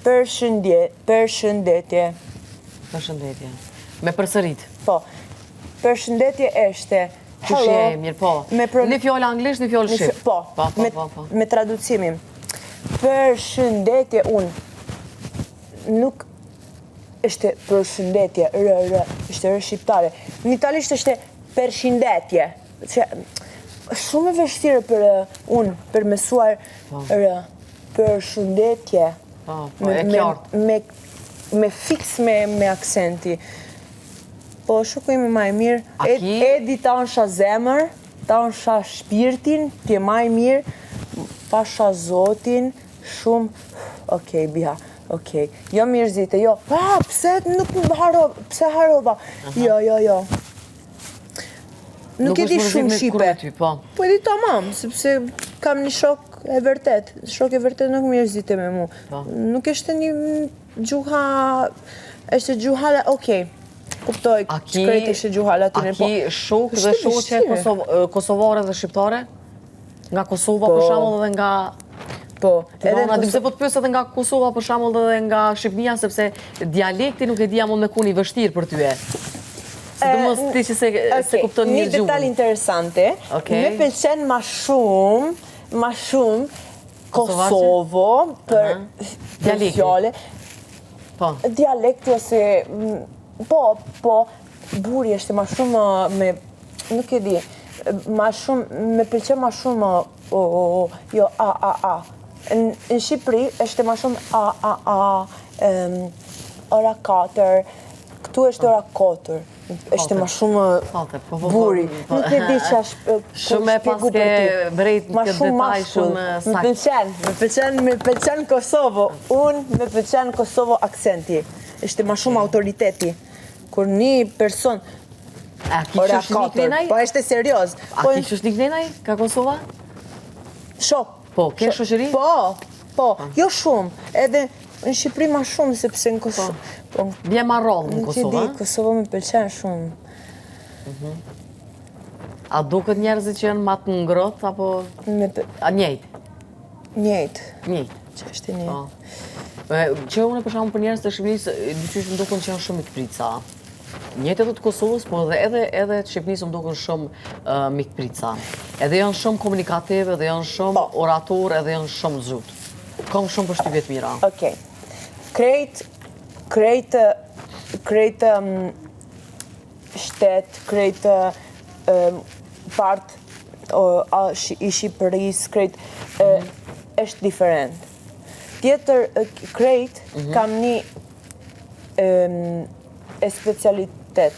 Përshëndetje. Përshëndetje. Me përsërit. Po. Përshëndetje është Qysh je, mirë po. Një fjalë anglisht, një fjalë shqip. Po. Po. Me traducimin. Përshëndetje nuk është përshëndetje, është shqiptare. Në italisht është përshëndetje. Shumë e vështirë për për mësuar përshëndetje. Po, e qartë. Me fiks me aksenti. Po, shuku ime ma e mirë. Edi ta nsha zemër, ta nsha shpirtin, tje ma e mirë, pasha zotin, shumë, okej, biha, okej. Jo mirëzite, jo, pse nuk më harova, pse harova? Jo. Nuk e di shumë shqipe. Po e di tamam, sepse kam një shok e vërtet. Shok e vërtet nuk mirëzite me mu. Nuk është një gjuha, është gjuha, okej. Kuptoj, shkrejt është gjuha latine. A ki shok dhe shoqe kosovare dhe shqiptare? Nga Kosova për shambull dhe nga... Po. Na dim se po të pyes edhe nga Kosova për shambull dhe nga Shqipnia, sepse dialekti nuk e dija mund me kun i vështirë për tyje. Se du mos ti që se kupton një gjuhën. Një detalj interesante, me pëlqen ma shumë Kosovo për fjale. Dialekti ose... Po, buri është ma shumë me... Nuk e di, ma shumë, me pëlqen ma shumë jo, a. Në Shqipëri është ma shumë a, ora 4, këtu është ora 4. është ma shumë buri. Nuk e di që është shumë e paske brejt në këtë detaj shumë sakt. Me pëlqen Kosovo. Unë me pëlqen Kosovo aksenti. Është ma shumë autoriteti. Kur një person... A ki që është një krenaj? Po është serios. A ki që është një krenaj ka Kosova? Shok. Po, ke shoqëri? Po, jo shumë. Edhe në Shqipëri ma shumë, sepse në Kosovë... Bje ma rollë në Kosova? Nuk e di, Kosovë me pëlqen shumë. A duket njerëzit që janë matë ngrot, apo... A njejtë? Njejtë. Që është njejtë. Që une për shumë për njerëz të Shqipërisë, dyqysh më duken që janë shumë mikprica. Njëtë edhe të Kosovës, po edhe të Shqipërisë më duken shumë mikprica. Edhe janë shumë komunikative, edhe janë shumë orator, edhe janë shumë zut. Kam shumë për shtypjet mira. Okej. Krejtë shtet, krejtë part i Shqipërisë, krejtë është diferent. Tjetër krejt kam një specialitet.